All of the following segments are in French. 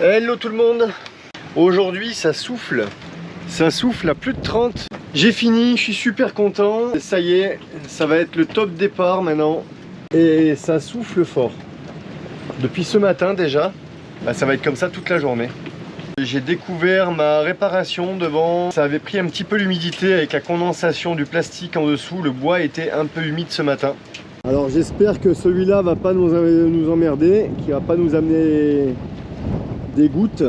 Hello tout le monde. Aujourd'hui ça souffle à plus de 30. J'ai fini, je suis super content. Ça y est, ça va être le top départ maintenant. Et ça souffle fort. Depuis ce matin déjà, ça va être comme ça toute la journée. J'ai découvert ma réparation devant. Ça avait pris un petit peu l'humidité avec la condensation du plastique en dessous. Le bois était un peu humide ce matin. Alors j'espère que celui-là va pas nous emmerder, qu'il va pas nous amener des gouttes.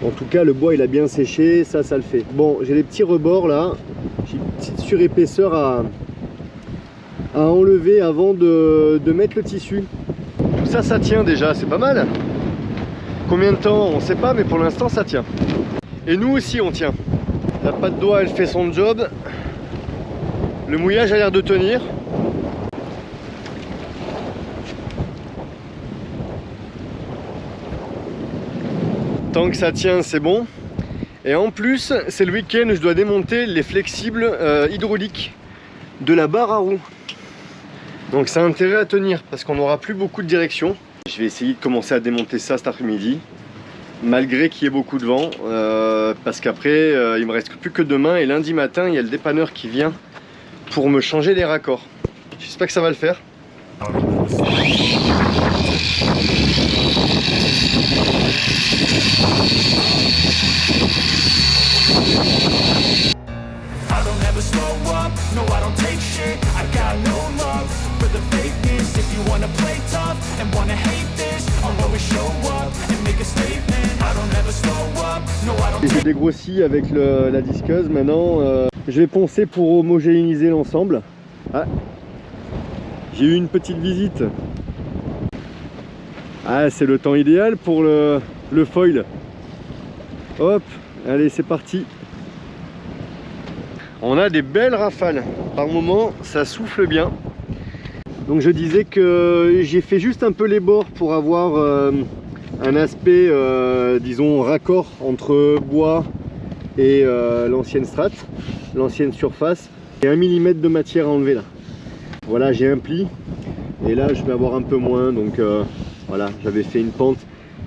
En tout cas le bois il a bien séché, ça le fait. Bon, j'ai les petits rebords là, j'ai une petite surépaisseur à enlever avant de mettre le tissu. Tout ça, ça tient déjà, c'est pas mal. Combien de temps on sait pas, mais pour l'instant ça tient. Et nous aussi on tient. La patte d'oie elle fait son job. Le mouillage a l'air de tenir. Tant que ça tient, c'est bon. Et en plus, c'est le week-end, je dois démonter les flexibles hydrauliques de la barre à roues. Donc ça a intérêt à tenir parce qu'on n'aura plus beaucoup de direction. Je vais essayer de commencer à démonter ça cet après-midi, malgré qu'il y ait beaucoup de vent, parce qu'après il me reste plus que demain et lundi matin il y a le dépanneur qui vient pour me changer les raccords. J'espère que ça va le faire. J'ai dégrossi avec la disqueuse. Maintenant je vais poncer pour homogénéiser l'ensemble. Ah, j'ai eu une petite visite. Ah, c'est le temps idéal pour le foil. Hop, allez, c'est parti. On a des belles rafales. Par moment, ça souffle bien. Donc je disais que j'ai fait juste un peu les bords pour avoir un aspect, disons, raccord entre bois et l'ancienne strate, l'ancienne surface. Et 1 mm de matière à enlever là. Voilà, j'ai un pli. Et là, je vais avoir un peu moins. Donc voilà, j'avais fait une pente.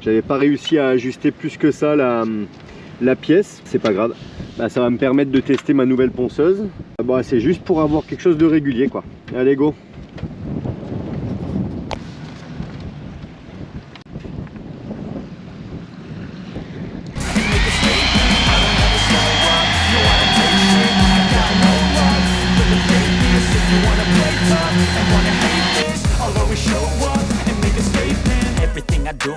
J'avais pas réussi à ajuster plus que ça la pièce. C'est pas grave. Là, ça va me permettre de tester ma nouvelle ponceuse. Bon, c'est juste pour avoir quelque chose de régulier, quoi. Allez, go!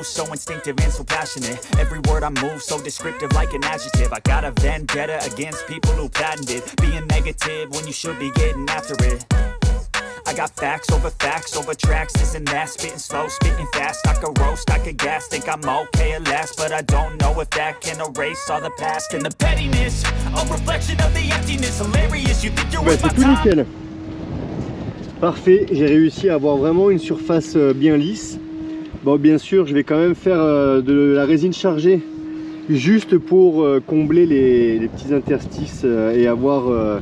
So instinctive and so passionate. Every word I move so descriptive like an adjective. I got a vendetta against people who patented being negative when you should be getting after it. I got facts over tracks, this and that. Spitting slow, spitting fast. I could roast, I could gas. Think I'm okay at last, but I don't know if that can erase all the past. And the pettiness, a reflection of the emptiness. Hilarious, you think you're with my c'est tout nickel. Parfait, j'ai réussi à avoir vraiment une surface bien lisse. Bon, bien sûr, je vais quand même faire de la résine chargée juste pour combler les petits interstices et avoir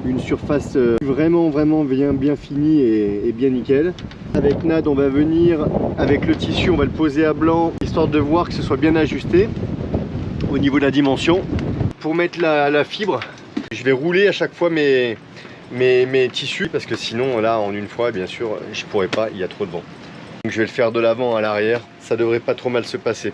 une surface vraiment bien finie et bien nickel. Avec Nad, on va venir avec le tissu, on va le poser à blanc histoire de voir que ce soit bien ajusté au niveau de la dimension. Pour mettre la fibre, je vais rouler à chaque fois mes tissus parce que sinon là en une fois, bien sûr, je pourrais pas, il y a trop de vent. Donc je vais le faire de l'avant à l'arrière, ça devrait pas trop mal se passer.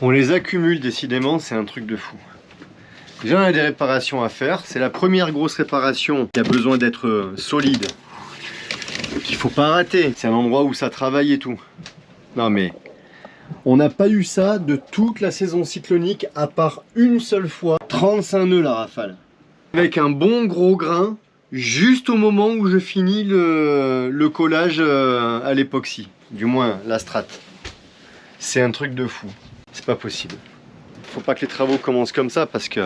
On les accumule décidément, c'est un truc de fou. Déjà on a des réparations à faire, c'est la première grosse réparation qui a besoin d'être solide. Il faut pas rater, c'est un endroit où ça travaille et tout. Non mais, on n'a pas eu ça de toute la saison cyclonique à part une seule fois, 35 nœuds la rafale. Avec un bon gros grain, juste au moment où je finis le collage à l'époxy, du moins la strate. C'est un truc de fou, c'est pas possible. Faut pas que les travaux commencent comme ça parce que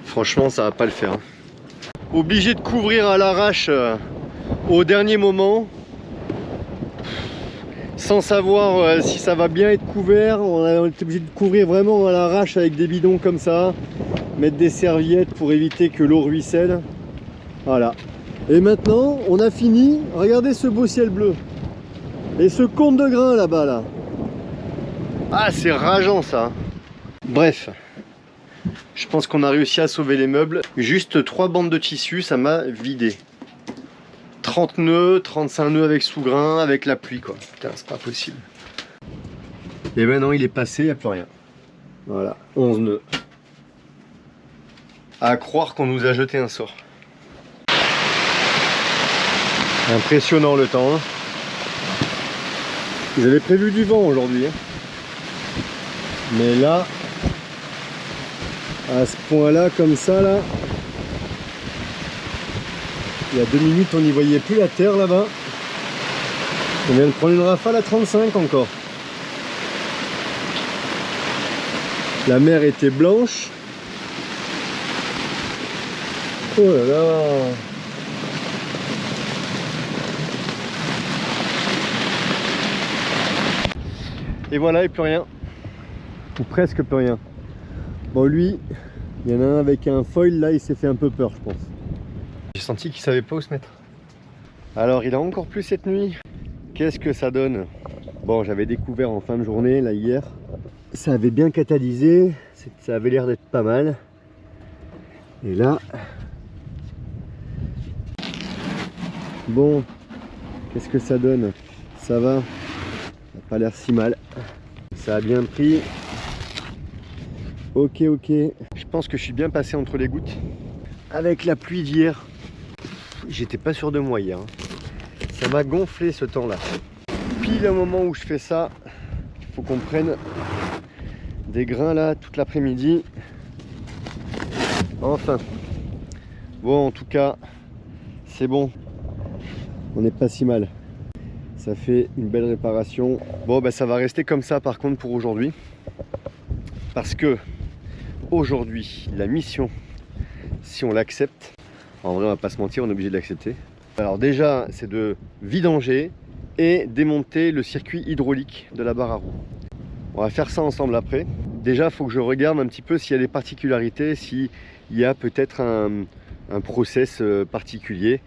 franchement ça va pas le faire. Obligé de couvrir à l'arrache au dernier moment, sans savoir si ça va bien être couvert. On est obligé de couvrir vraiment à l'arrache avec des bidons comme ça, mettre des serviettes pour éviter que l'eau ruisselle. Voilà. Et maintenant on a fini. Regardez ce beau ciel bleu et ce compte de grains là-bas là. Ah c'est rageant ça. Bref, je pense qu'on a réussi à sauver les meubles. Juste 3 bandes de tissu, ça m'a vidé. 30 nœuds, 35 nœuds avec sous-grain, avec la pluie quoi. Putain, c'est pas possible. Et maintenant il est passé, il n'y a plus rien. Voilà, 11 nœuds. À croire qu'on nous a jeté un sort. Impressionnant le temps. Hein. Ils avaient prévu du vent aujourd'hui. Hein. Mais là, à ce point-là, comme ça, là, il y a 2 minutes, on n'y voyait plus la terre là-bas. On vient de prendre une rafale à 35 encore. La mer était blanche. Oh là là! Et voilà, et plus rien. Ou presque plus rien. Bon, lui, il y en a un avec un foil, là, il s'est fait un peu peur, je pense. J'ai senti qu'il savait pas où se mettre. Alors, il a encore plu cette nuit. Qu'est-ce que ça donne? Bon, j'avais découvert en fin de journée, là, hier. Ça avait bien catalysé, ça avait l'air d'être pas mal. Et là... Bon, qu'est-ce que ça donne? Ça va, ça n'a pas l'air si mal. Ça a bien pris. Ok, ok. Je pense que je suis bien passé entre les gouttes. Avec la pluie d'hier, j'étais pas sûr de moi hier. Ça m'a gonflé ce temps-là. Pile au moment où je fais ça, il faut qu'on prenne des grains là toute l'après-midi. Enfin. Bon, en tout cas, c'est bon. On n'est pas si mal. Ça fait une belle réparation. Bon, bah, ça va rester comme ça par contre pour aujourd'hui. Parce que aujourd'hui, la mission, si on l'accepte, en vrai on va pas se mentir, on est obligé de l'accepter. Alors déjà, c'est de vidanger et démonter le circuit hydraulique de la barre à roues. On va faire ça ensemble après. Déjà, il faut que je regarde un petit peu s'il y a des particularités, s'il y a peut-être un process particulier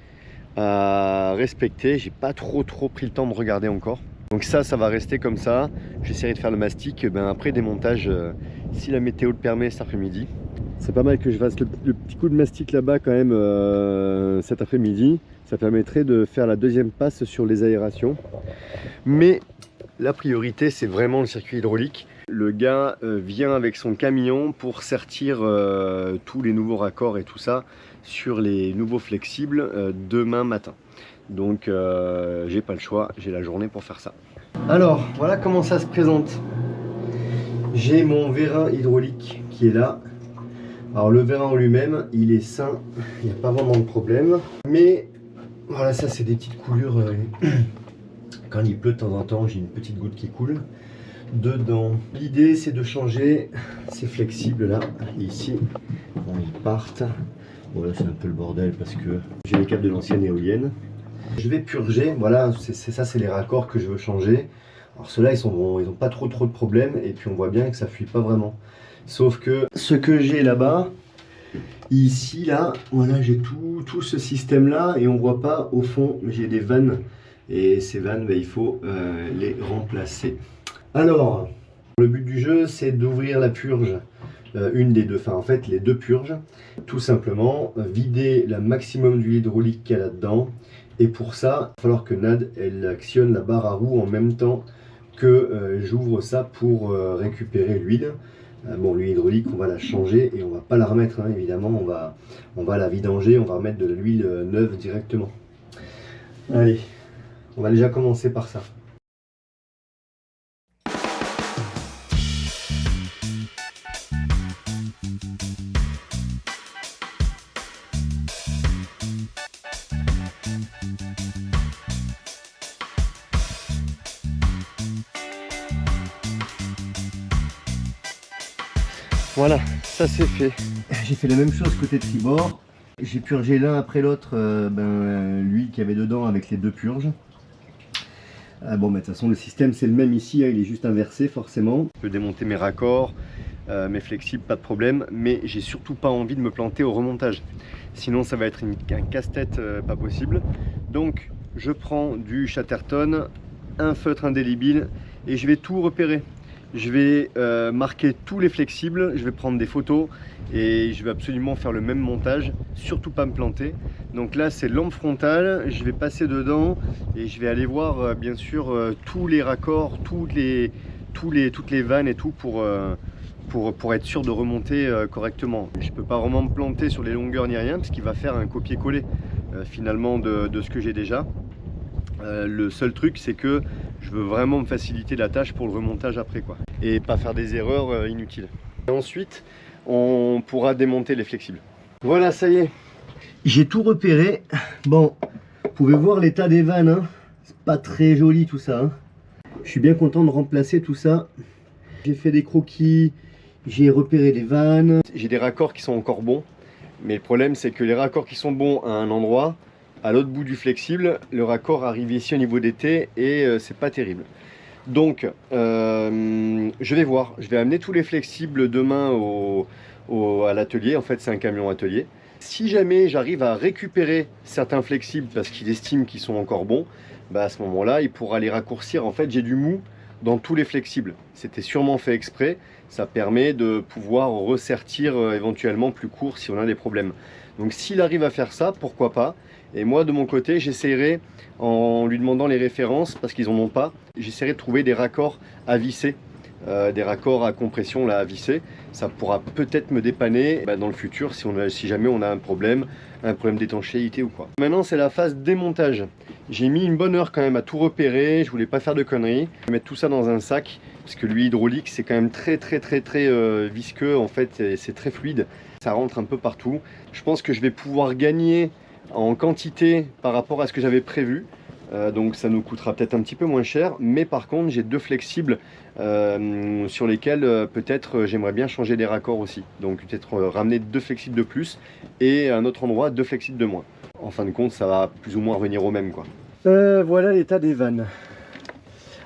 à respecter. J'ai pas trop pris le temps de regarder encore. Donc ça va rester comme ça. J'essaierai de faire le mastic après démontage si la météo le permet cet après-midi. C'est pas mal que je fasse le petit coup de mastic là-bas quand même cet après-midi. Ça permettrait de faire la deuxième passe sur les aérations. Mais la priorité c'est vraiment le circuit hydraulique. Le gars vient avec son camion pour sertir tous les nouveaux raccords et tout ça sur les nouveaux flexibles demain matin. Donc j'ai pas le choix, j'ai la journée pour faire ça. Alors voilà comment ça se présente. J'ai mon vérin hydraulique qui est là. Alors le vérin en lui-même il est sain, il n'y a pas vraiment de problème. Mais voilà, ça c'est des petites coulures. Quand il pleut de temps en temps, j'ai une petite goutte qui coule dedans. L'idée c'est de changer ces flexibles là. Et ici, bon, ils partent. Bon là c'est un peu le bordel parce que j'ai les câbles de l'ancienne éolienne. Je vais purger, voilà, c'est ça, c'est les raccords que je veux changer. Alors ceux-là, ils ont pas trop de problèmes et puis on voit bien que ça fuit pas vraiment. Sauf que ce que j'ai là-bas, ici, là, voilà, j'ai tout ce système-là et on voit pas au fond, j'ai des vannes et ces vannes, il faut les remplacer. Alors, le but du jeu, c'est d'ouvrir la purge, une des deux, enfin en fait les deux purges. Tout simplement, vider le maximum d'huile hydraulique qu'il y a là-dedans. Et pour ça, il va falloir que Nad elle actionne la barre à roues en même temps que j'ouvre ça pour récupérer l'huile. Bon, l'huile hydraulique, on va la changer et on va pas la remettre, hein, évidemment, on va la vidanger, on va remettre de l'huile neuve directement. Allez, on va déjà commencer par ça. Voilà, ça c'est fait. J'ai fait la même chose côté tribord. J'ai purgé l'un après l'autre l'huile qu'il y avait dedans avec les deux purges. Bon, mais de toute façon, le système c'est le même ici, hein, il est juste inversé forcément. Je peux démonter mes raccords, mes flexibles, pas de problème, mais j'ai surtout pas envie de me planter au remontage. Sinon, ça va être un casse-tête pas possible. Donc, je prends du Chatterton, un feutre indélébile et je vais tout repérer. Je vais marquer tous les flexibles, je vais prendre des photos et je vais absolument faire le même montage, surtout pas me planter. Donc là c'est lampe frontale, je vais passer dedans et je vais aller voir bien sûr tous les raccords, toutes les vannes et tout pour être sûr de remonter correctement. Je ne peux pas vraiment me planter sur les longueurs ni rien parce qu'il va faire un copier-coller finalement de ce que j'ai déjà. Le seul truc c'est que je veux vraiment me faciliter la tâche pour le remontage après quoi. Et pas faire des erreurs inutiles. Et ensuite on pourra démonter les flexibles. Voilà, ça y est. J'ai tout repéré. Bon, vous pouvez voir l'état des vannes, hein. C'est pas très joli tout ça, hein. Je suis bien content de remplacer tout ça. J'ai fait des croquis, j'ai repéré les vannes. J'ai des raccords qui sont encore bons. Mais le problème c'est que les raccords qui sont bons à un endroit, à l'autre bout du flexible, le raccord arrive ici au niveau des T et c'est pas terrible. Donc je vais voir, je vais amener tous les flexibles demain à l'atelier. En fait c'est un camion atelier. Si jamais j'arrive à récupérer certains flexibles parce qu'il estime qu'ils sont encore bons, bah à ce moment là il pourra les raccourcir. En fait j'ai du mou dans tous les flexibles, c'était sûrement fait exprès. Ça permet de pouvoir ressertir éventuellement plus court si on a des problèmes. Donc s'il arrive à faire ça, pourquoi pas. Et moi de mon côté j'essaierai, en lui demandant les références parce qu'ils n'en ont pas, j'essaierai de trouver des raccords à visser, des raccords à compression là à visser. Ça pourra peut-être me dépanner dans le futur si jamais on a un problème d'étanchéité ou quoi. Maintenant c'est la phase démontage. J'ai mis une bonne heure quand même à tout repérer, je voulais pas faire de conneries. Je vais mettre tout ça dans un sac parce que l'huile hydraulique c'est quand même très visqueux en fait, c'est très fluide. Ça rentre un peu partout. Je pense que je vais pouvoir gagner en quantité par rapport à ce que j'avais prévu, donc ça nous coûtera peut-être un petit peu moins cher, mais par contre j'ai deux flexibles sur lesquels peut-être j'aimerais bien changer des raccords aussi, donc peut-être ramener deux flexibles de plus et à un autre endroit deux flexibles de moins. En fin de compte ça va plus ou moins revenir au même quoi. Voilà l'état des vannes.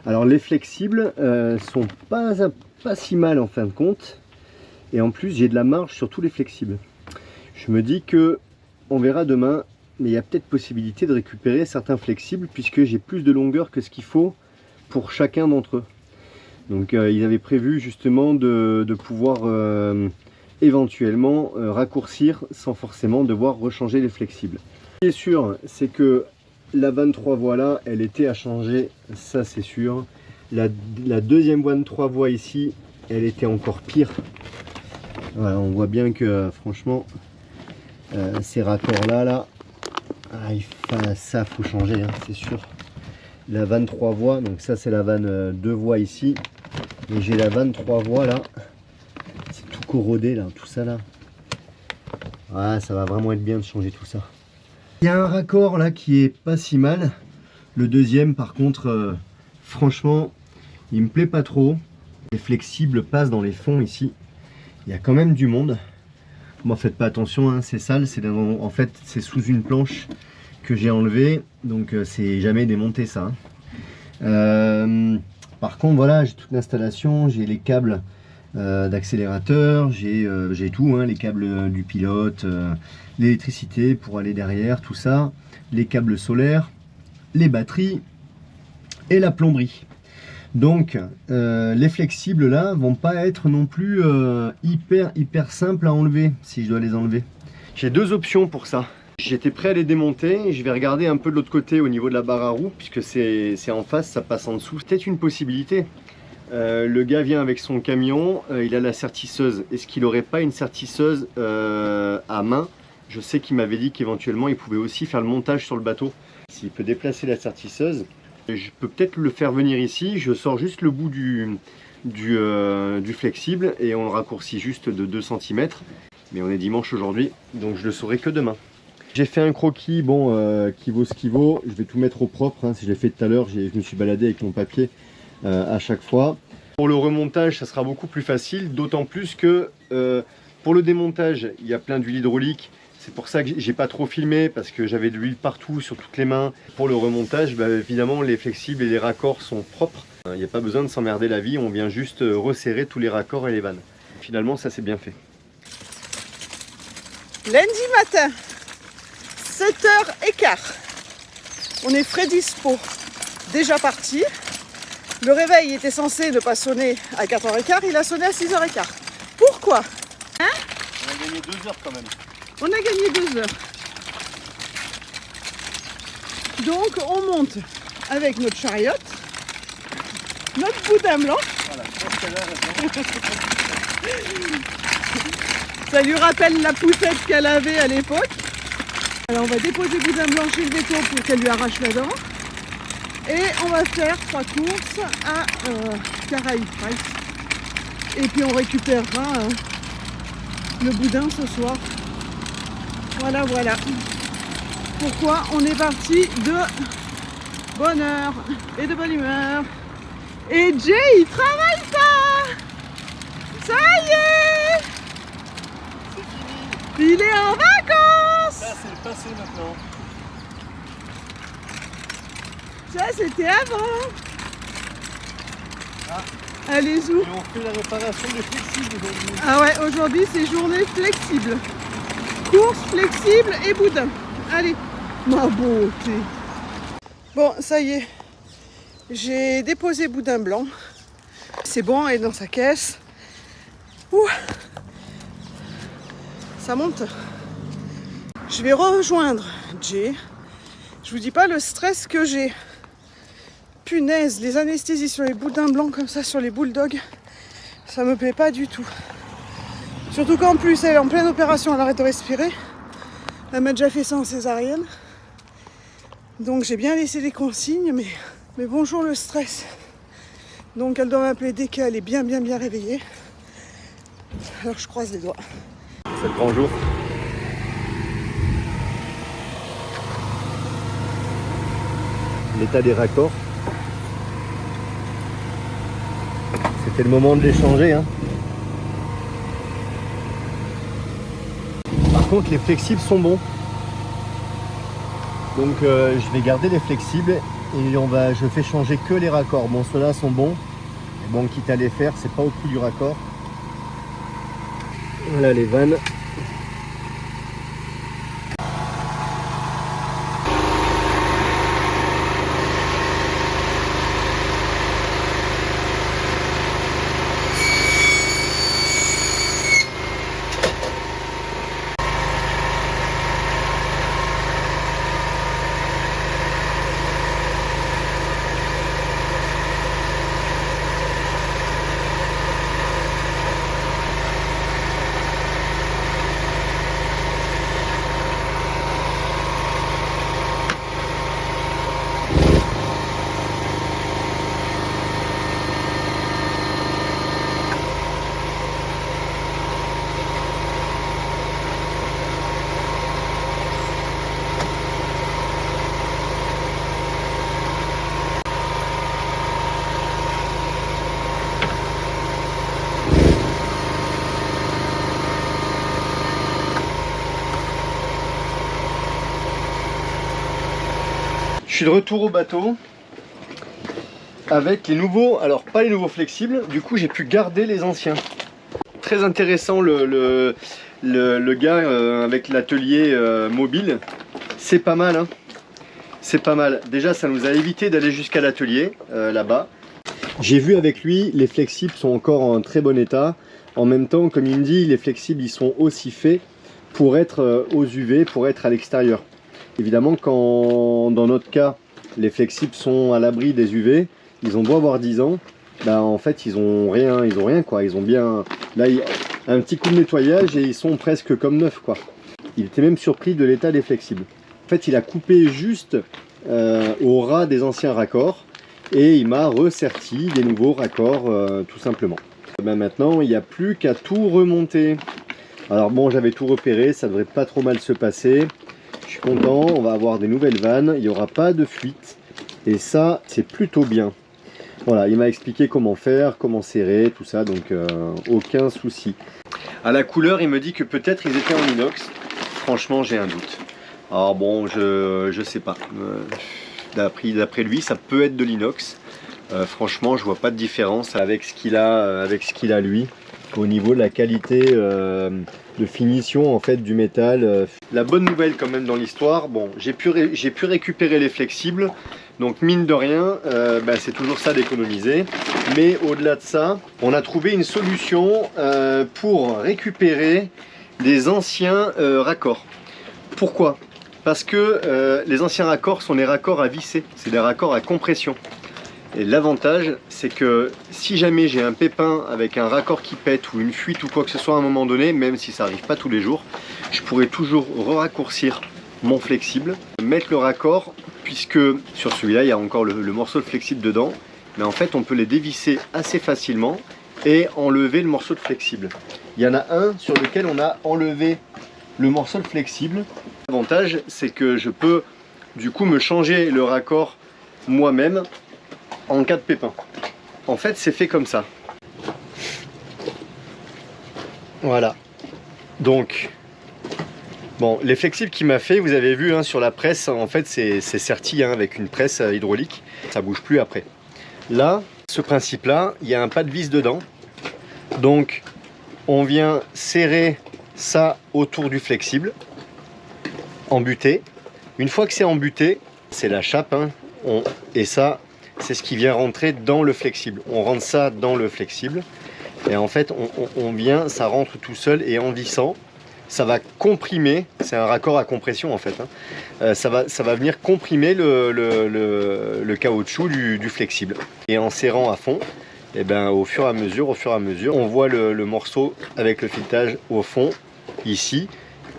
Alors les flexibles sont pas si mal en fin de compte, et en plus j'ai de la marge sur tous les flexibles. Je me dis que on verra demain, mais il y a peut-être possibilité de récupérer certains flexibles puisque j'ai plus de longueur que ce qu'il faut pour chacun d'entre eux. Donc ils avaient prévu justement de pouvoir éventuellement raccourcir sans forcément devoir rechanger les flexibles. Ce qui est sûr, c'est que la vanne 3 voies là, elle était à changer, ça c'est sûr. La deuxième vanne 3 voies ici, elle était encore pire. Voilà, on voit bien que franchement ces raccords là, ça faut changer, hein, c'est sûr. La vanne 3 voies, donc ça c'est la vanne 2 voies ici, et j'ai la vanne 3 voies là, c'est tout corrodé là, tout ça là. Ah, ça va vraiment être bien de changer tout ça. Il y a un raccord là qui est pas si mal. Le deuxième par contre, franchement, il me plaît pas trop. Les flexibles passent dans les fonds ici. Il y a quand même du monde. Bon, faites pas attention, hein, c'est sale, en fait c'est sous une planche que j'ai enlevé, donc c'est jamais démonté ça. Par contre voilà, j'ai toute l'installation, j'ai les câbles d'accélérateur, j'ai tout, hein, les câbles du pilote, l'électricité pour aller derrière, tout ça, les câbles solaires, les batteries et la plomberie. Donc les flexibles là vont pas être non plus hyper simples à enlever si je dois les enlever. J'ai deux options pour ça. J'étais prêt à les démonter, je vais regarder un peu de l'autre côté au niveau de la barre à roues, puisque c'est en face, ça passe en dessous. Peut-être une possibilité. Le gars vient avec son camion, il a la sertisseuse. Est-ce qu'il n'aurait pas une sertisseuse à main? Je sais qu'il m'avait dit qu'éventuellement il pouvait aussi faire le montage sur le bateau. S'il peut déplacer la sertisseuse, je peux peut-être le faire venir ici. Je sors juste le bout du flexible et on le raccourcit juste de 2 cm. Mais on est dimanche aujourd'hui, donc je le saurai que demain. J'ai fait un croquis, bon, qui vaut ce qu'il vaut. Je vais tout mettre au propre, hein. Si je l'ai fait tout à l'heure, je me suis baladé avec mon papier à chaque fois. Pour le remontage, ça sera beaucoup plus facile, d'autant plus que pour le démontage, il y a plein d'huile hydraulique. C'est pour ça que j'ai pas trop filmé, parce que j'avais de l'huile partout, sur toutes les mains. Pour le remontage, bah, évidemment, les flexibles et les raccords sont propres. Il n'y a pas besoin de s'emmerder la vie, on vient juste resserrer tous les raccords et les vannes. Finalement, ça c'est bien fait. Lundi matin, 7h15. On est frais dispo. Déjà parti. Le réveil était censé ne pas sonner à 4h15, il a sonné à 6h15. Pourquoi? On a gagné 2 heures quand même. On a gagné 2 heures. Donc on monte avec notre chariote, notre boudin blanc. Voilà, je pense qu'elle a raison. Ça lui rappelle la poussette qu'elle avait à l'époque. Alors on va déposer boudin blanc chez le veto pour qu'elle lui arrache la dent. Et on va faire 3 courses à Caraïbes Price. Et puis on récupérera le boudin ce soir. Voilà, voilà. Pourquoi on est parti de bonne heure et de bonne humeur. Et Jay, il travaille pas. Ça y est. Il est en vacances. Ça c'est le passé maintenant. Ça c'était avant. Ah. Allez-y. Et on fait la réparation des flexibles aujourd'hui. Ah ouais, aujourd'hui c'est journée flexible. Course flexible et boudin. Allez, ma beauté. Bon, ça y est. J'ai déposé boudin blanc. C'est bon, elle est dans sa caisse. Ouh. Ça monte. Je vais rejoindre Jay. Je vous dis pas le stress que j'ai. Punaise, les anesthésies sur les boudins blancs comme ça, sur les bulldogs, ça me plaît pas du tout. Surtout qu'en plus elle est en pleine opération, elle arrête de respirer. Elle m'a déjà fait ça en césarienne. Donc j'ai bien laissé des consignes, mais bonjour le stress. Donc elle doit m'appeler dès qu'elle est bien réveillée. Alors je croise les doigts. C'est le grand jour. L'état des raccords. C'était le moment de les changer, hein. Par contre les flexibles sont bons. Donc je vais garder les flexibles et je fais changer que les raccords. Bon, ceux-là sont bons. Et bon, quitte à les faire, c'est pas au prix du raccord. Voilà les vannes. Je suis de retour au bateau avec les nouveaux, alors pas les nouveaux flexibles, du coup j'ai pu garder les anciens. Très intéressant le gars avec l'atelier mobile, c'est pas mal, hein. C'est pas mal. Déjà ça nous a évité d'aller jusqu'à l'atelier là-bas. J'ai vu avec lui, les flexibles sont encore en très bon état. En même temps, comme il me dit, les flexibles ils sont aussi faits pour être aux UV, pour être à l'extérieur. Évidemment, quand dans notre cas, les flexibles sont à l'abri des UV, ils ont beau avoir 10 ans, bah en fait ils ont rien quoi. Ils ont bien, là un petit coup de nettoyage et ils sont presque comme neufs quoi. Il était même surpris de l'état des flexibles. En fait, il a coupé juste au ras des anciens raccords et il m'a resserti des nouveaux raccords tout simplement. Ben maintenant, il n'y a plus qu'à tout remonter. Alors bon, j'avais tout repéré, ça devrait pas trop mal se passer. Je suis content, on va avoir des nouvelles vannes, il n'y aura pas de fuite. Et ça, c'est plutôt bien. Voilà, il m'a expliqué comment faire, comment serrer, tout ça, donc aucun souci. À la couleur, il me dit que peut-être ils étaient en inox. Franchement, j'ai un doute. Alors bon, je sais pas. D'après lui, ça peut être de l'inox. Franchement, je vois pas de différence avec ce qu'il a lui au niveau de la qualité de finition en fait du métal. La bonne nouvelle quand même dans l'histoire, bon, j'ai pu récupérer les flexibles, donc mine de rien, c'est toujours ça d'économiser. Mais au-delà de ça, on a trouvé une solution pour récupérer des anciens raccords. Pourquoi? Parce que les anciens raccords sont des raccords à visser, c'est des raccords à compression. Et l'avantage, c'est que si jamais j'ai un pépin avec un raccord qui pète ou une fuite ou quoi que ce soit à un moment donné, même si ça n'arrive pas tous les jours, je pourrais toujours raccourcir mon flexible, mettre le raccord, puisque sur celui-là, il y a encore le morceau de flexible dedans, mais en fait, on peut les dévisser assez facilement et enlever le morceau de flexible. Il y en a un sur lequel on a enlevé le morceau de flexible. L'avantage, c'est que je peux du coup me changer le raccord moi-même en cas de pépin. En fait, c'est fait comme ça. Voilà. Donc, bon, les flexibles qu'il m'a fait, vous avez vu sur la presse, en fait, c'est serti avec une presse hydraulique. Ça bouge plus après. Là, ce principe-là, il y a un pas de vis dedans. Donc, on vient serrer ça autour du flexible, embuté. Une fois que c'est embuté, c'est la chape, et ça, c'est ce qui vient rentrer dans le flexible. On rentre ça dans le flexible et en fait on vient, ça rentre tout seul et en vissant, ça va comprimer, c'est un raccord à compression en fait, ça va venir comprimer le caoutchouc du flexible. Et en serrant à fond, et au fur et à mesure, on voit le morceau avec le filetage au fond, ici,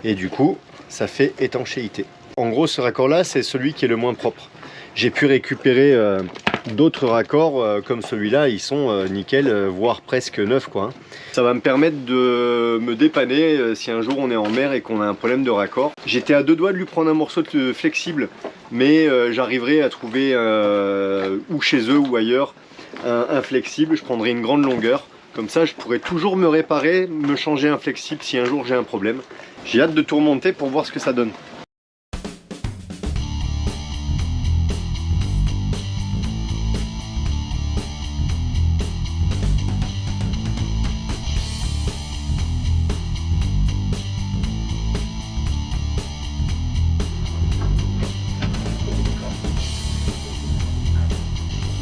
et du coup ça fait étanchéité. En gros, ce raccord là, c'est celui qui est le moins propre. J'ai pu récupérer d'autres raccords comme celui-là, ils sont nickel, voire presque neufs quoi. Ça va me permettre de me dépanner si un jour on est en mer et qu'on a un problème de raccord. J'étais à deux doigts de lui prendre un morceau de flexible, mais j'arriverai à trouver ou chez eux ou ailleurs un flexible. Je prendrai une grande longueur, comme ça je pourrai toujours me réparer, me changer un flexible si un jour j'ai un problème. J'ai hâte de tout remonter pour voir ce que ça donne.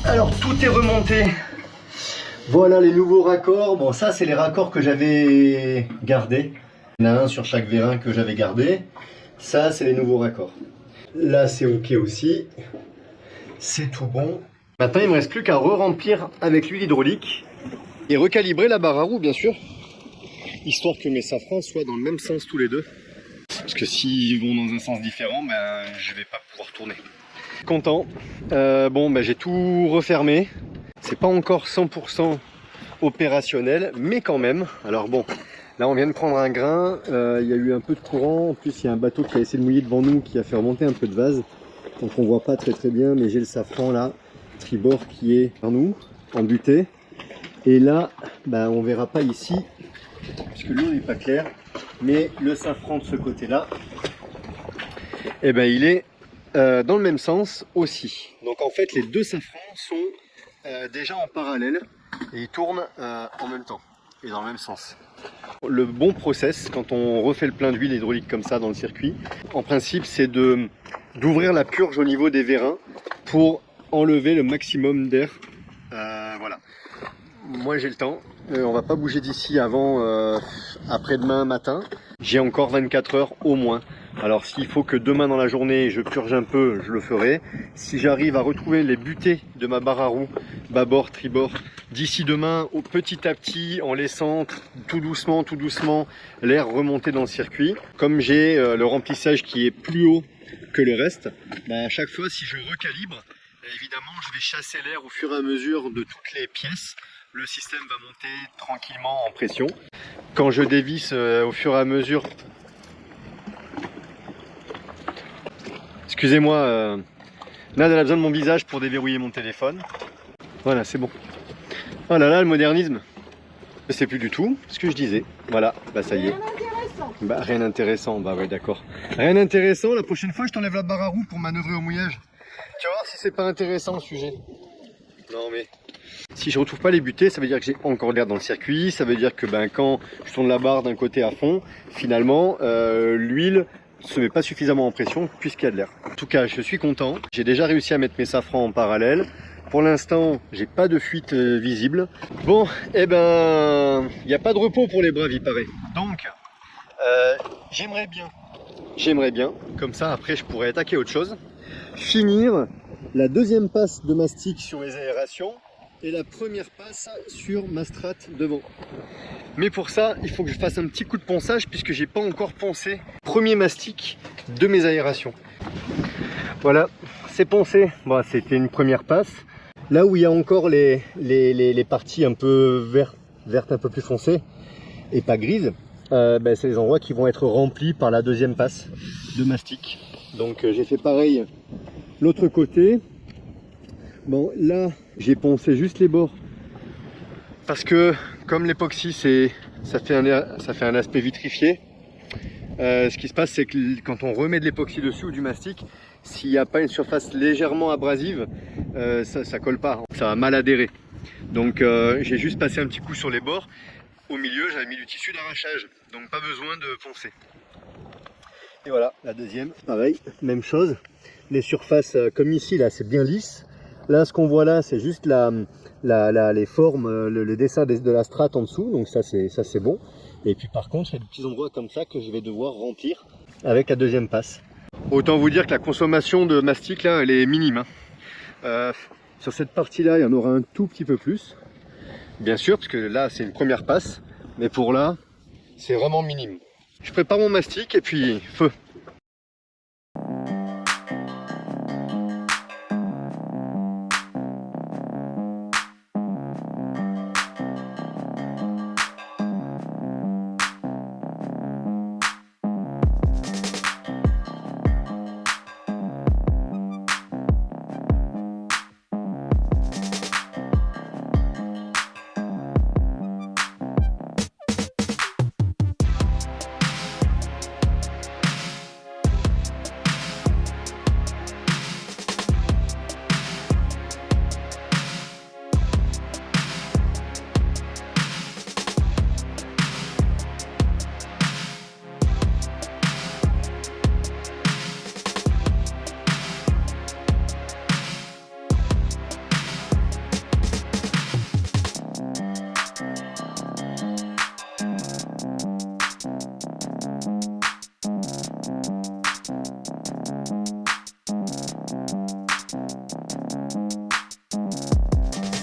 Alors tout est remonté. Voilà les nouveaux raccords. Bon, ça c'est les raccords que j'avais gardés. Il y en a un sur chaque vérin que j'avais gardé. Ça c'est les nouveaux raccords. Là c'est ok aussi. C'est tout bon. Maintenant il ne me reste plus qu'à re-remplir avec l'huile hydraulique et recalibrer la barre à roue bien sûr. Histoire que mes safrans soient dans le même sens tous les deux. Parce que s'ils vont dans un sens différent, je vais pas pouvoir tourner. Content. J'ai tout refermé. C'est pas encore 100% opérationnel, mais quand même. Alors bon, là on vient de prendre un grain. Il y a eu un peu de courant. En plus, il y a un bateau qui a essayé de mouiller devant nous, qui a fait remonter un peu de vase. Donc on voit pas très bien, mais j'ai le safran là, tribord qui est par nous, embuté. Et là, on verra pas ici, puisque l'eau n'est pas claire. Mais le safran de ce côté-là, il est dans le même sens aussi. Donc en fait les deux safrans sont déjà en parallèle et ils tournent en même temps et dans le même sens. Le bon process quand on refait le plein d'huile hydraulique comme ça dans le circuit, en principe c'est d'ouvrir la purge au niveau des vérins pour enlever le maximum d'air. Voilà. Moi j'ai le temps, on va pas bouger d'ici avant après-demain matin. j'ai encore 24 heures au moins. Alors s'il faut que demain dans la journée je purge un peu, je le ferai. Si j'arrive à retrouver les butées de ma barre à roue, bâbord, tribord, d'ici demain, petit à petit, en laissant tout doucement l'air remonter dans le circuit. Comme j'ai le remplissage qui est plus haut que le reste, à chaque fois si je recalibre, évidemment je vais chasser l'air au fur et à mesure de toutes les pièces. Le système va monter tranquillement en pression. Quand je dévisse au fur et à mesure... Excusez-moi, Nad elle a besoin de mon visage pour déverrouiller mon téléphone. Voilà, c'est bon. Oh là là, le modernisme. C'est plus du tout ce que je disais. Voilà, bah ça y est. Rien d'intéressant. Bah rien d'intéressant, bah ouais d'accord. Rien d'intéressant, la prochaine fois je t'enlève la barre à roue pour manœuvrer au mouillage. Tu vas voir si c'est pas intéressant le sujet. Non mais... Si je retrouve pas les butées, ça veut dire que j'ai encore l'air dans le circuit, ça veut dire que quand je tourne la barre d'un côté à fond, finalement l'huile se met pas suffisamment en pression puisqu'il y a de l'air. En tout cas, je suis content. J'ai déjà réussi à mettre mes safrans en parallèle. Pour l'instant, j'ai pas de fuite visible. Bon, il n'y a pas de repos pour les braves, il paraît. Donc, j'aimerais bien, comme ça après je pourrais attaquer autre chose, finir la deuxième passe de mastic sur les aérations et la première passe sur ma strat devant. Mais pour ça, il faut que je fasse un petit coup de ponçage puisque j'ai pas encore poncé le premier mastic de mes aérations. Voilà, c'est poncé. Bon, c'était une première passe. Là où il y a encore les parties un peu vertes un peu plus foncées et pas grises, c'est les endroits qui vont être remplis par la deuxième passe de mastic. Donc j'ai fait pareil l'autre côté. Bon, là j'ai poncé juste les bords parce que comme l'époxy ça fait un aspect vitrifié, ce qui se passe c'est que quand on remet de l'époxy dessus ou du mastic, s'il n'y a pas une surface légèrement abrasive, ça colle pas, ça va mal adhérer. Donc j'ai juste passé un petit coup sur les bords. Au milieu j'avais mis du tissu d'arrachage, donc pas besoin de poncer. Et voilà, la deuxième, pareil, même chose. Les surfaces comme ici là c'est bien lisse. Là ce qu'on voit là c'est juste les formes, le dessin de la strate en dessous, donc ça c'est bon. Et puis par contre il y a des petits endroits comme ça que je vais devoir remplir avec la deuxième passe. Autant vous dire que la consommation de mastic là elle est minime. Sur cette partie là il y en aura un tout petit peu plus. Bien sûr parce que là c'est une première passe. Mais pour là c'est vraiment minime. Je prépare mon mastic et puis feu.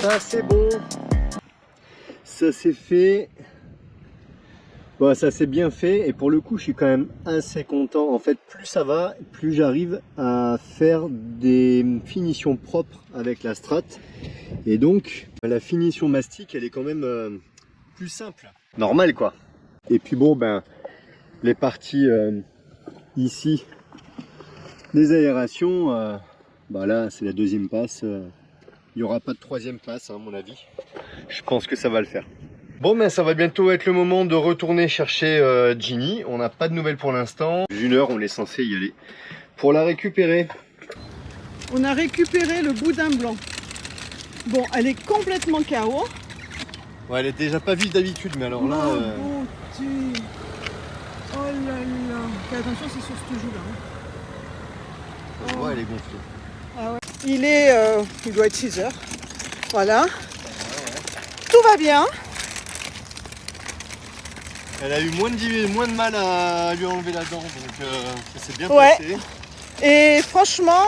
Ça c'est bon, ça c'est fait, bon, ça c'est bien fait et pour le coup je suis quand même assez content. En fait plus ça va, plus j'arrive à faire des finitions propres avec la strat et donc la finition mastic elle est quand même plus simple, normal quoi. Et puis bon les parties ici, les aérations, là c'est la deuxième passe. Il n'y aura pas de troisième passe à mon avis. Je pense que ça va le faire. Bon ça va bientôt être le moment de retourner chercher Ginny. On n'a pas de nouvelles pour l'instant. Une heure on est censé y aller. Pour la récupérer. On a récupéré le boudin blanc. Bon, elle est complètement KO. Ouais, elle est déjà pas vive d'habitude, mais alors là... beauté. Oh là là. Fais attention, c'est sur ce joue là. Ouais, elle est gonflée. Ah ouais. Il doit être 6 heures. Voilà. Tout va bien. Elle a eu moins de mal à lui enlever la dent, donc ça s'est bien Ouais. passé. Et franchement,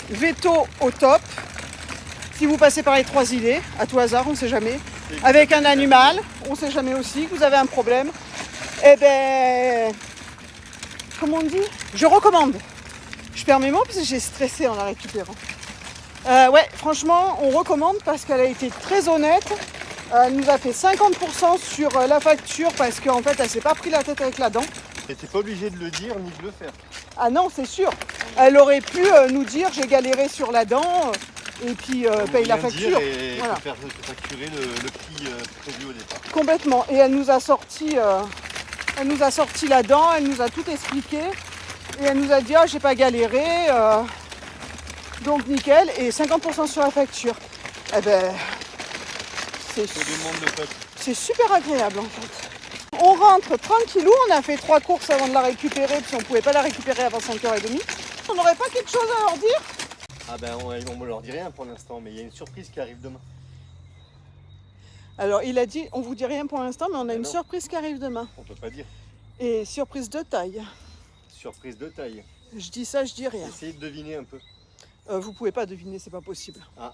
veto au top. Si vous passez par les trois îlets, à tout hasard, on ne sait jamais, avec un animal, on ne sait jamais aussi que vous avez un problème, eh ben, comment on dit? Je recommande. Je perds mes mots parce que j'ai stressé en la récupérant. Ouais, franchement, on recommande parce qu'elle a été très honnête. Elle nous a fait 50% sur la facture parce qu'en fait, elle s'est pas pris la tête avec la dent. Et t'es pas obligé de le dire ni de le faire. Ah non, c'est sûr. Elle aurait pu nous dire j'ai galéré sur la dent et puis paye la facture. Et voilà. te faire facturer le prix prévu au départ. Complètement. Et elle nous a sorti la dent, elle nous a tout expliqué. Et elle nous a dit j'ai pas galéré. Donc nickel. Et 50% sur la facture. Eh ben, c'est super agréable en fait. On rentre tranquillou, on a fait 3 courses avant de la récupérer, puis on pouvait pas la récupérer avant 5h30. On n'aurait pas quelque chose à leur dire? Ah ben on leur dit rien pour l'instant, mais il y a une surprise qui arrive demain. Alors il a dit, on vous dit rien pour l'instant, mais on a une non. surprise qui arrive demain. On peut pas dire. Et surprise de taille. Surprise de taille. Je dis ça, je dis rien. Essayez de deviner un peu. Vous pouvez pas deviner, c'est pas possible. Ah.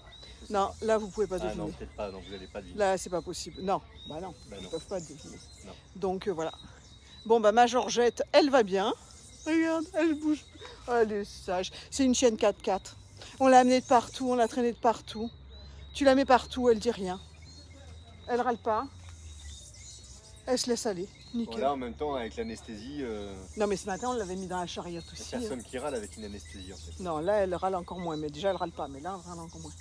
Non, là vous pouvez pas Ah deviner. non, peut-être pas, donc vous n'allez pas deviner. Là c'est pas possible. Non, bah non, Bah ils non. peuvent pas deviner. Non. Donc voilà. Bon bah ma Georgette, elle va bien. Regarde, elle bouge. Oh, elle est sage. C'est une chienne 4x4. On l'a amenée de partout, on l'a traînée de partout. Tu la mets partout, elle dit rien. Elle râle pas. Elle se laisse aller. Nickel. Voilà, en même temps, avec l'anesthésie, Non mais ce matin on l'avait mis dans la chariote il aussi. n'y a personne qui râle avec une anesthésie en fait. Non, là elle râle encore moins. Mais déjà elle râle pas, mais là elle râle encore moins.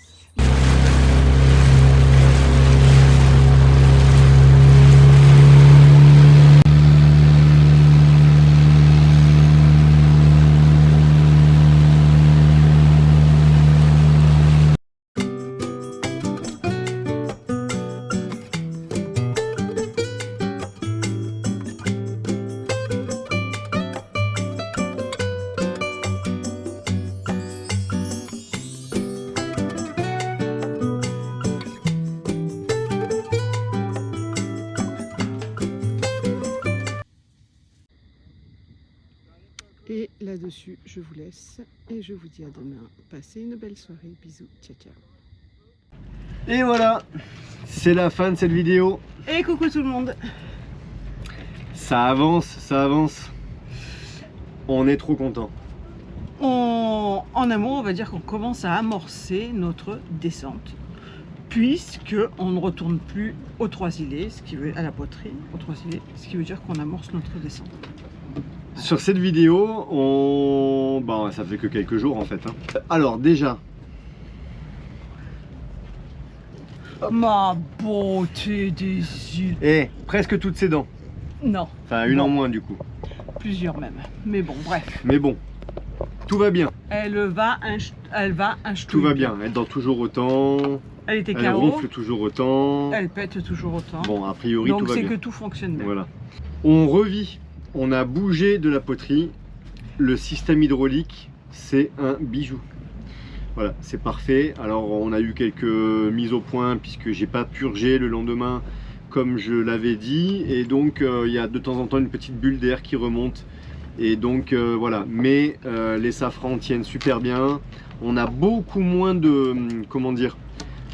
Et là-dessus, je vous laisse et je vous dis à demain. Passez une belle soirée. Bisous. Ciao, ciao. Et voilà, c'est la fin de cette vidéo. Et coucou tout le monde. Ça avance, ça avance. On est trop content. En un mot, on va dire qu'on commence à amorcer notre descente. Puisque on ne retourne plus aux trois îlets, ce qui veut à la poterie, aux trois îlets, ce qui veut dire qu'on amorce notre descente. Sur cette vidéo, ça fait que quelques jours en fait. Hein. Alors déjà, Ma beauté des îles. et presque toutes ses dents. Non, Enfin une Non. en moins du coup. plusieurs même. Mais bon, bref. Mais bon, tout va bien. Elle va un Tout va bien. Elle dort toujours autant. Elle était Elle KO. ronfle toujours autant. Elle pète toujours autant. Bon, a priori Donc tout va c'est bien. que tout fonctionne bien. Voilà. On revit. On a bougé de la poterie. Le système hydraulique, c'est un bijou. Voilà, c'est parfait. Alors on a eu quelques mises au point puisque j'ai pas purgé le lendemain comme je l'avais dit. Et donc il y a de temps en temps une petite bulle d'air qui remonte. Et donc voilà. Mais les safrans tiennent super bien. On a beaucoup moins de... comment dire,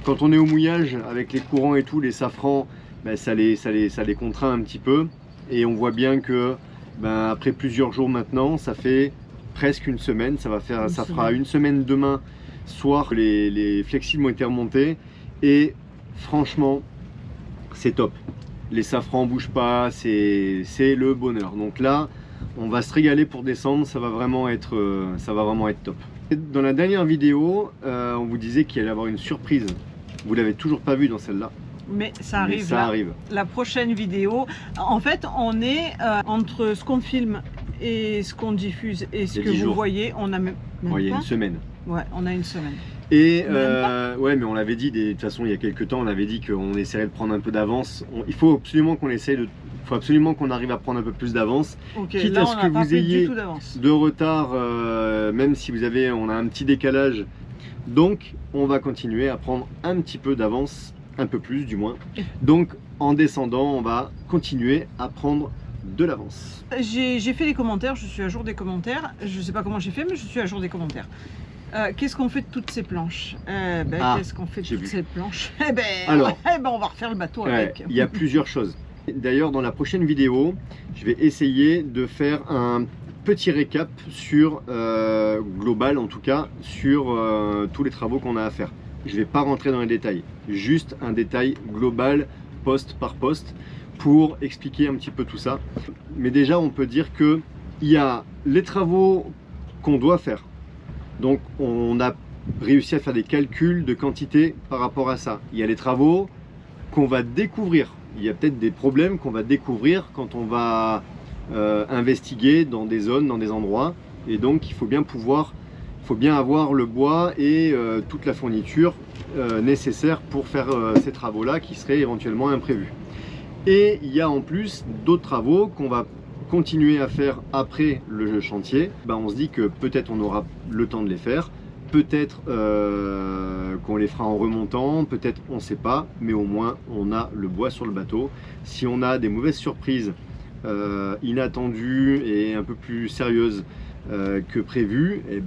quand on est au mouillage avec les courants et tout, les safrans, ben, ça les contraint un petit peu. Et on voit bien que après plusieurs jours maintenant, ça fait presque une semaine. Ça fera une semaine demain soir. Les flexibles ont été remontés. Et franchement, c'est top. Les safrans ne bougent pas, c'est le bonheur. Donc là, on va se régaler pour descendre. Ça va vraiment être top. Dans la dernière vidéo, on vous disait qu'il allait y avoir une surprise. Vous l'avez toujours pas vu dans celle-là. Mais ça arrive. Mais ça là. arrive. La prochaine vidéo. En fait, on est entre ce qu'on filme et ce qu'on diffuse et ce Il y a que 10 vous jours. voyez, on a même Ouais, il y a pas. une semaine. Ouais, on a une semaine. Et Même ouais, mais on l'avait dit, de toute façon, il y a quelques temps, on avait dit qu'on essaierait de prendre un peu d'avance. Il faut absolument qu'on arrive à prendre un peu plus d'avance. Ok, Quitte là à on ce n'a que pas vous pris du ayez tout d'avance. de retard, même si on a un petit décalage. Donc, on va continuer à prendre un petit peu d'avance, un peu plus du moins. Donc, en descendant, on va continuer à prendre de l'avance. J'ai fait les commentaires, je suis à jour des commentaires. Je sais pas comment j'ai fait, mais je suis à jour des commentaires. Qu'est-ce qu'on fait de toutes ces planches? Qu'est-ce qu'on fait de toutes ces planches? Alors, on va refaire le bateau avec. Il y a plusieurs choses. D'ailleurs, dans la prochaine vidéo, je vais essayer de faire un petit récap sur, global en tout cas, sur tous les travaux qu'on a à faire. Je ne vais pas rentrer dans les détails, juste un détail global, poste par poste, pour expliquer un petit peu tout ça. Mais déjà, on peut dire qu'il y a les travaux qu'on doit faire. Donc, on a réussi à faire des calculs de quantité par rapport à ça. Il y a les travaux qu'on va découvrir. Il y a peut-être des problèmes qu'on va découvrir quand on va investiguer dans des zones, dans des endroits. Et donc, il faut bien avoir le bois et toute la fourniture nécessaire pour faire ces travaux-là qui seraient éventuellement imprévus. Et il y a en plus d'autres travaux qu'on va continuer à faire après le chantier. On se dit que peut-être on aura le temps de les faire, peut-être qu'on les fera en remontant, peut-être on ne sait pas, mais au moins on a le bois sur le bateau. Si on a des mauvaises surprises inattendues et un peu plus sérieuses que prévues, et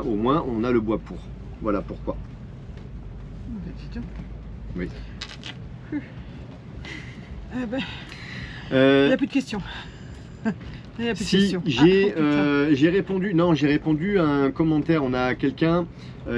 au moins on a le bois pour. Voilà pourquoi. Oui. Il n'y a plus de questions. Si, j'ai répondu à un commentaire. On a quelqu'un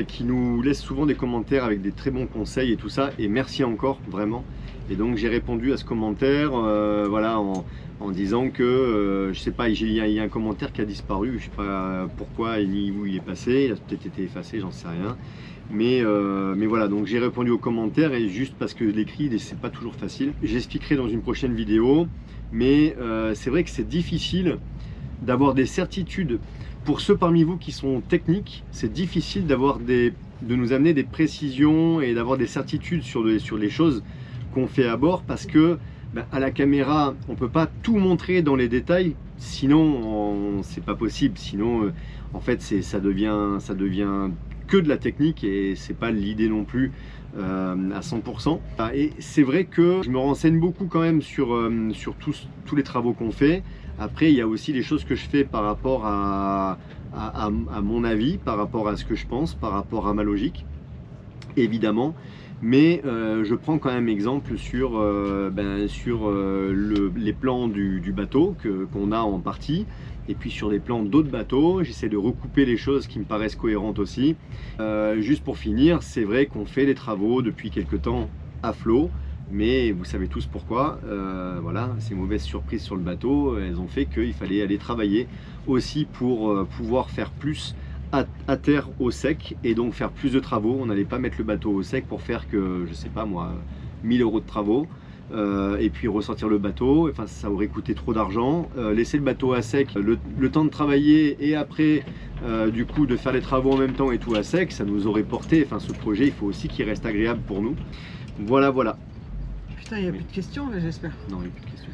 qui nous laisse souvent des commentaires avec des très bons conseils et tout ça, et merci encore, vraiment. Et donc j'ai répondu à ce commentaire, voilà, en disant que, je sais pas, il y a un commentaire qui a disparu, je sais pas pourquoi ni où il est passé, il a peut-être été effacé, j'en sais rien. Mais voilà, donc j'ai répondu aux commentaires, et juste parce que l'écrit, c'est pas toujours facile. J'expliquerai dans une prochaine vidéo, mais c'est vrai que c'est difficile d'avoir des certitudes. Pour ceux parmi vous qui sont techniques, c'est difficile de nous amener des précisions et d'avoir des certitudes sur les choses qu'on fait à bord, parce que à la caméra, on peut pas tout montrer dans les détails, sinon c'est pas possible. Sinon, en fait, ça devient que de la technique, et c'est pas l'idée non plus à 100%. Et c'est vrai que je me renseigne beaucoup quand même sur tous les travaux qu'on fait. Après, il y a aussi les choses que je fais par rapport à mon avis, par rapport à ce que je pense, par rapport à ma logique, évidemment. Mais je prends quand même exemple sur les plans du bateau qu'on a en partie, et puis sur les plans d'autres bateaux. J'essaie de recouper les choses qui me paraissent cohérentes aussi. Juste pour finir, c'est vrai qu'on fait les travaux depuis quelques temps à flot, mais vous savez tous pourquoi. Voilà, ces mauvaises surprises sur le bateau, elles ont fait qu'il fallait aller travailler aussi pour pouvoir faire plus à terre au sec, et donc faire plus de travaux. On n'allait pas mettre le bateau au sec pour faire que, je sais pas moi, 1000 € de travaux, et puis ressortir le bateau. Enfin, ça aurait coûté trop d'argent. Laisser le bateau à sec, le temps de travailler, et après du coup de faire les travaux en même temps et tout à sec, ça nous aurait porté, enfin ce projet, il faut aussi qu'il reste agréable pour nous. Voilà. Putain, il n'y a plus de questions là, j'espère. Non, il n'y a plus de questions.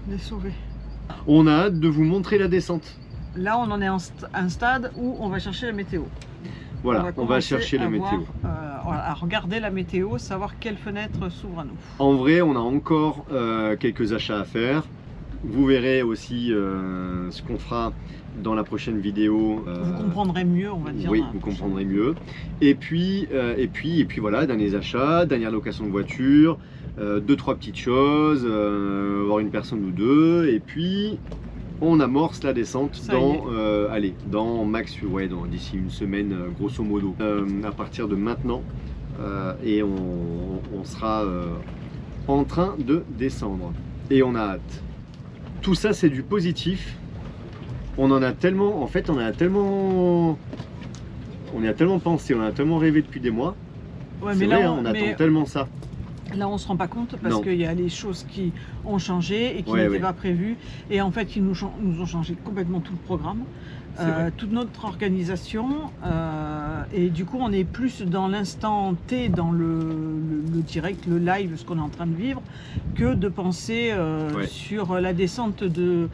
On est sauvés. On a hâte de vous montrer la descente. Là, on en est à un stade où on va chercher la météo. Voilà, on va chercher la météo. À regarder la météo, savoir quelle fenêtre s'ouvre à nous. En vrai, on a encore quelques achats à faire. Vous verrez aussi ce qu'on fera dans la prochaine vidéo. Vous comprendrez mieux, on va dire. Oui, vous comprendrez mieux. Et puis voilà, derniers achats, dernière location de voiture, 2-3 petites choses, voir une personne ou deux, et puis on amorce la descente dans max, d'ici une semaine, grosso modo, à partir de maintenant, et on sera en train de descendre, et on a hâte. Tout ça, c'est du positif. On en a tellement, en fait, on y a tellement pensé, on a tellement rêvé depuis des mois. Ouais, c'est vrai, on attend tellement ça. Là, on se rend pas compte parce qu'il y a les choses qui ont changé et qui n'étaient pas prévues. Et en fait, ils nous ont changé complètement tout le programme, toute notre organisation. Et du coup, on est plus dans l'instant T, dans le direct, le live, ce qu'on est en train de vivre, que de penser sur la descente de...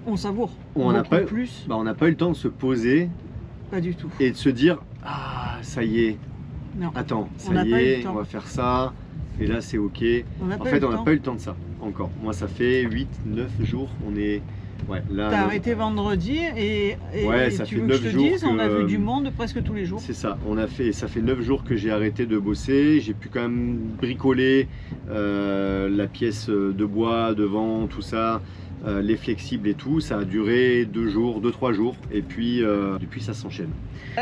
On savoure. On n'a pas eu le temps de se poser. Pas du tout. Et de se dire, ah, ça y est. Non. Attends, ça y est, on va faire ça. Et là, c'est ok. On n'a En pas eu fait, le on n'a temps. pas eu le temps de ça encore. Moi, ça fait 8, 9 jours. On est. Ouais, là. T'as arrêté vendredi et Ouais, ça tu fait veux que 9 je te jours dise, on a que- vu du monde presque tous les jours. C'est ça, ça fait 9 jours que j'ai arrêté de bosser, j'ai pu quand même bricoler la pièce de bois devant, tout ça, les flexibles et tout, ça a duré 2 jours, 2-3 jours, et puis ça s'enchaîne.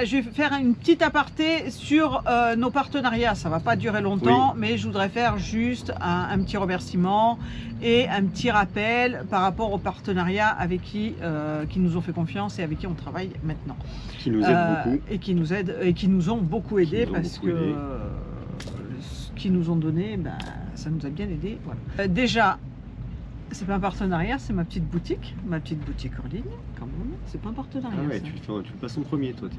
Je vais faire une petite aparté sur nos partenariats. Ça va pas durer longtemps, mais je voudrais faire juste un petit remerciement et un petit rappel par rapport aux partenariats avec qui nous ont fait confiance et avec qui on travaille maintenant. Qui nous aide beaucoup. Et qui nous aident et qui nous ont beaucoup aidés nous ont parce beaucoup que aidés. Ce qu'ils nous ont donné, ben, ça nous a bien aidés. Voilà. Déjà, c'est pas un partenariat, c'est ma petite boutique en ligne, quand même. C'est pas un partenariat. Ah ouais, ça. tu le passes en premier, toi.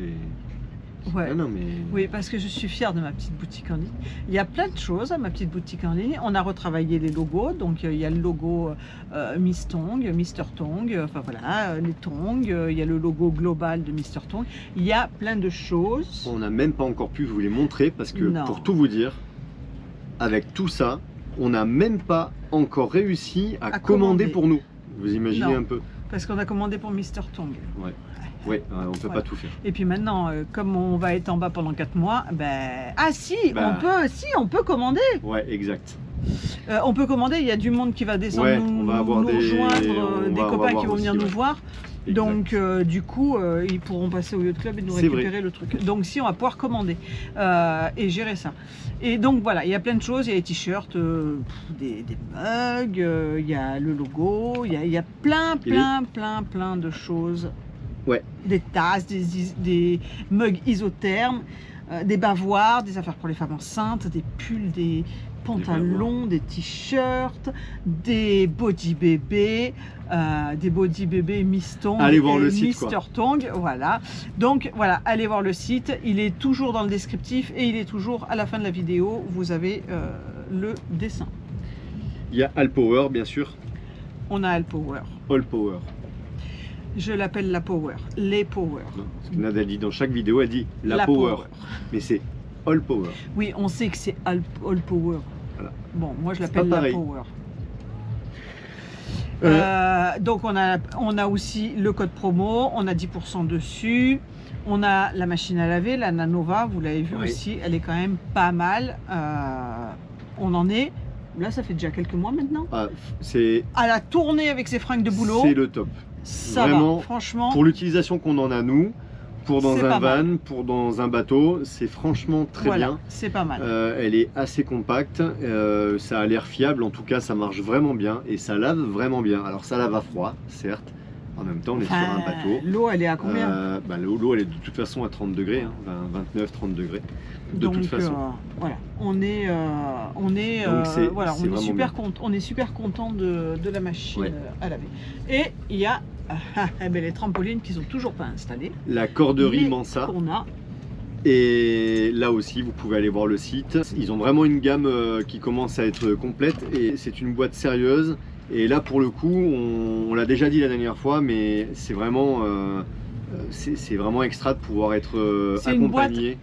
Ouais. Ah non, mais. Oui, parce que je suis fière de ma petite boutique en ligne. Il y a plein de choses à ma petite boutique en ligne. On a retravaillé les logos. Donc, il y a le logo Miss Tong, Mr. Tong, enfin voilà, les tongs. Il y a le logo global de Mr. Tong. Il y a plein de choses. On n'a même pas encore pu vous les montrer parce que, Non. pour tout vous dire, avec tout ça, on n'a même pas encore réussi à commander pour nous. Vous imaginez Non. un peu? Parce qu'on a commandé pour Mr. Tong. Ouais, on peut Voilà. pas tout faire. Et puis maintenant, comme on va être en bas pendant 4 mois, ben... Ah si, Bah. on peut commander. Ouais, exact. On peut commander, il y a du monde qui va descendre Ouais, nous, on va avoir nous des- rejoindre, on des va copains avoir qui vont venir aussi, nous ouais. voir. Exact. Donc du coup, ils pourront passer au Yacht Club et nous C'est récupérer le truc. Donc si, on va pouvoir commander et gérer ça. Et donc voilà, il y a plein de choses, il y a les t-shirts, des mugs, il y a le logo, il y a plein de choses. Ouais. Des tasses, des mugs isothermes, des bavoirs, des affaires pour les femmes enceintes, des pulls, des pantalons, des t-shirts, des body bébés, Miss Tong Allez voir et le site, Mr. quoi. Tong, voilà. Donc voilà, allez voir le site, il est toujours dans le descriptif et il est toujours à la fin de la vidéo, vous avez le dessin. Il y a All Power, bien sûr. On a All Power. All Power. Je l'appelle la Power, les Power. Non, parce que Nada dit dans chaque vidéo, elle dit la power. Mais c'est All Power. Oui, on sait que c'est All Power. Voilà. Bon, moi je C'est l'appelle pas la pareil. Power. Donc on a aussi le code promo, on a 10% dessus. On a la machine à laver, la Nanova, vous l'avez vu Oui. aussi, elle est quand même pas mal. On en est, là ça fait déjà quelques mois maintenant, Ah, c'est à la tournée avec ses fringues de boulot. c'est le top. Ça Vraiment, va, franchement. Pour l'utilisation qu'on en a nous, pour dans C'est un pas mal. van, pour dans un bateau, c'est franchement très Voilà, bien. c'est pas mal. Elle est assez compacte, ça a l'air fiable, en tout cas ça marche vraiment bien et ça lave vraiment bien. Alors ça lave à froid, certes, en même temps on est sur un bateau. L'eau elle est à combien L'eau elle est de toute façon à 30 degrés, hein, 29-30 degrés. De toute façon. Voilà, on est Donc c'est voilà, vraiment on est super content de la machine Ouais. à laver. Et il y a les trampolines qui sont toujours pas installées. La corderie mais Mansa. qu'on a. Et là aussi, vous pouvez aller voir le site. Ils ont vraiment une gamme qui commence à être complète et c'est une boîte sérieuse. Et là, pour le coup, on l'a déjà dit la dernière fois, mais c'est vraiment extra de pouvoir être C'est une boîte accompagné.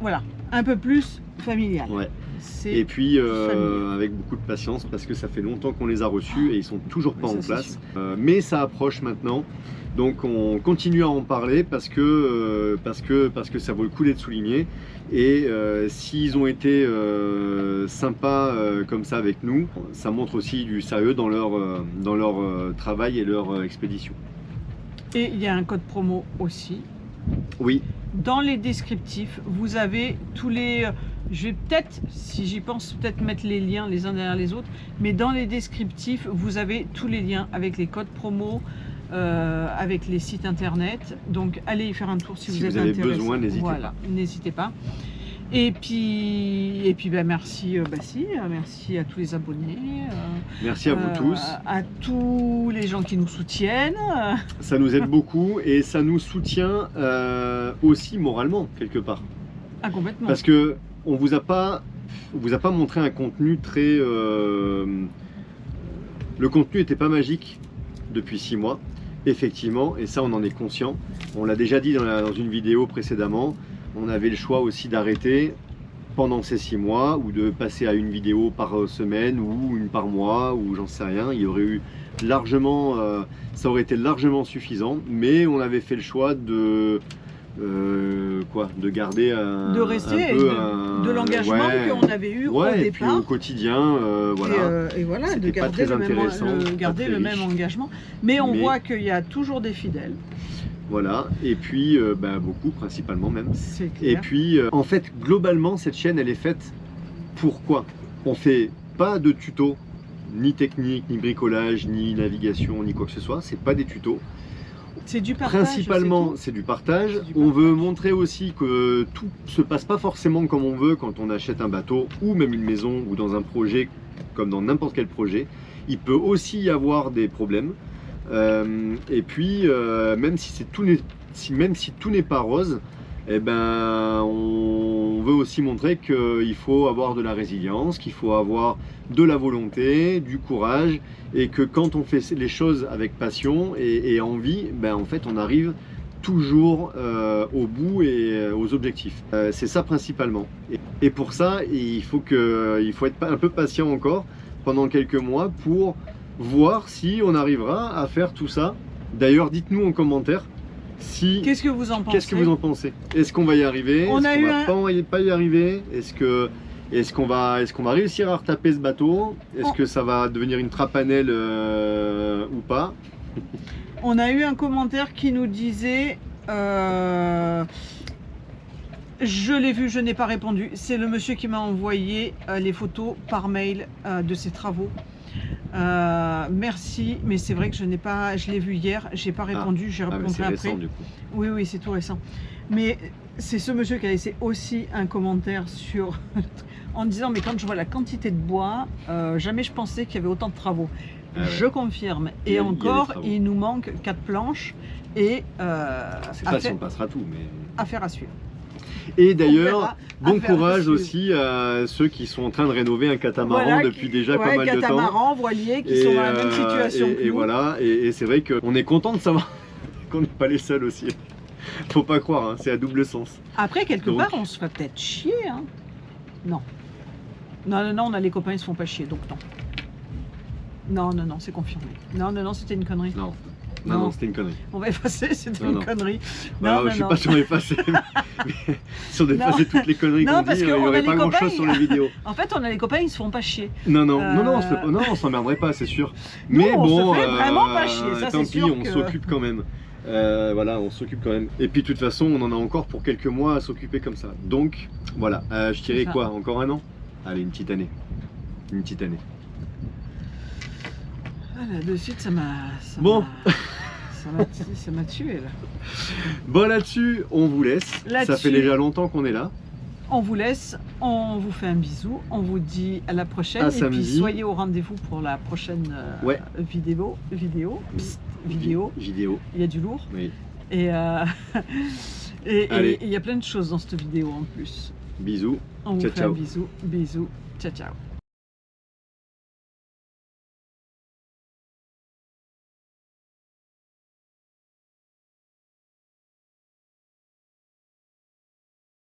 Voilà, un peu plus familiale. Ouais. C'est Et puis familial. avec beaucoup de patience parce que ça fait longtemps qu'on les a reçus et ils sont toujours pas Ça, en c'est place. Mais ça approche maintenant. Donc on continue à en parler parce que ça vaut le coup d'être souligné. Et s'ils ont été sympas comme ça avec nous, ça montre aussi du sérieux dans leur travail et leur expédition. Et il y a un code promo aussi. Oui, Dans les descriptifs, vous avez tous les... Je vais peut-être, si j'y pense, peut-être mettre les liens les uns derrière les autres. Mais dans les descriptifs, vous avez tous les liens avec les codes promo, avec les sites internet. Donc allez y faire un tour si vous êtes avez intéressé. besoin, n'hésitez Voilà, n'hésitez pas. Et puis merci Bassi, merci à tous les abonnés. merci à vous tous. À tous les gens qui nous soutiennent. Ça nous aide beaucoup et ça nous soutient aussi moralement quelque part. Ah, complètement. Parce que on vous a pas montré un contenu très. Le contenu n'était pas magique depuis 6 mois, effectivement, et ça on en est conscient. On l'a déjà dit dans une vidéo précédemment. On avait le choix aussi d'arrêter. pendant ces 6 mois, ou de passer à une vidéo par semaine ou une par mois, ou j'en sais rien. Il y aurait eu largement, ça aurait été largement suffisant, mais on avait fait le choix de garder de rester de l'engagement qu'on avait eu au et départ. puis au quotidien, voilà. Et voilà, de C'était pas garder très intéressant, garder pas le très même riche. engagement. Mais on voit qu'il y a toujours des fidèles. Voilà, et puis beaucoup, principalement même. C'est clair. Et puis, en fait, globalement, cette chaîne, elle est faite pour quoi? On fait pas de tutos, ni technique, ni bricolage, ni navigation, ni quoi que ce soit. C'est pas des tutos. C'est du partage. Principalement, c'est du partage. C'est du On partage. veut montrer aussi que tout se passe pas forcément comme on veut quand on achète un bateau, ou même une maison, ou dans un projet, comme dans n'importe quel projet. Il peut aussi y avoir des problèmes. Et puis, même si tout n'est pas rose, eh ben, on veut aussi montrer qu'il faut avoir de la résilience, qu'il faut avoir de la volonté, du courage, et que quand on fait les choses avec passion et envie, ben, en fait, on arrive toujours au bout et aux objectifs. C'est ça principalement. Et pour ça, il faut être un peu patient encore pendant quelques mois pour voir si on arrivera à faire tout ça. D'ailleurs, dites-nous en commentaire si... Qu'est-ce que vous en pensez? Qu'est-ce que vous en pensez? Est-ce qu'on va y arriver? Est-ce qu'on va pas y arriver? Est-ce qu'on va réussir à retaper ce bateau? Est-ce que ça va devenir une trapanelle ou pas? On a eu un commentaire qui nous disait je l'ai vu, je n'ai pas répondu. C'est le monsieur qui m'a envoyé les photos par mail de ses travaux. Merci, mais c'est vrai que je l'ai vu hier, j'ai pas répondu, j'ai répondrai c'est après. récent, du coup. Oui, c'est tout récent. Mais c'est ce monsieur qui a laissé aussi un commentaire sur en disant mais quand je vois la quantité de bois, jamais je pensais qu'il y avait autant de travaux. Je confirme. Et encore, il nous manque 4 planches et c'est pas si on passera tout, mais affaire à suivre. Et d'ailleurs, bon affaire à courage suivre. aussi à ceux qui sont en train de rénover un catamaran depuis déjà pas mal de temps. Catamaran, voiliers qui sont dans la même situation que nous. Voilà, et c'est vrai qu'on est content de savoir qu'on n'est pas les seuls aussi. Faut pas croire, hein, c'est à double sens. Après, quelque part, on se fait peut-être chier. Hein. Non, on a les copains, ils se font pas chier, donc non. Non, c'est confirmé. Non, c'était une connerie. Non, c'était une connerie. On va effacer, c'était une connerie. Je sais pas si on va effacer, mais si on effacait toutes les conneries qu'on dit, il n'y aurait pas grand chose sur les vidéos. En fait, on a les copains, ils se font pas chier. Non, on s'emmerderait pas, c'est sûr. Nous, Mais on se fait vraiment pas chier, ça tant c'est pis, sûr on s'occupe quand même. Voilà, on s'occupe quand même. Et puis de toute façon, on en a encore pour quelques mois à s'occuper comme ça. Donc, voilà, je dirais quoi, encore un an? Allez, une petite année. Une petite année. Voilà, de suite, ça m'a tué là. Bon, là-dessus, on vous laisse. Ça fait déjà longtemps qu'on est là. On vous laisse, on vous fait un bisou, on vous dit à la prochaine. À et samedi. Puis soyez au rendez-vous pour la prochaine vidéo. Il y a du lourd. Oui. Et il y a plein de choses dans cette vidéo en plus. Bisous. On vous Ciao, fait ciao. un bisou. Ciao, ciao.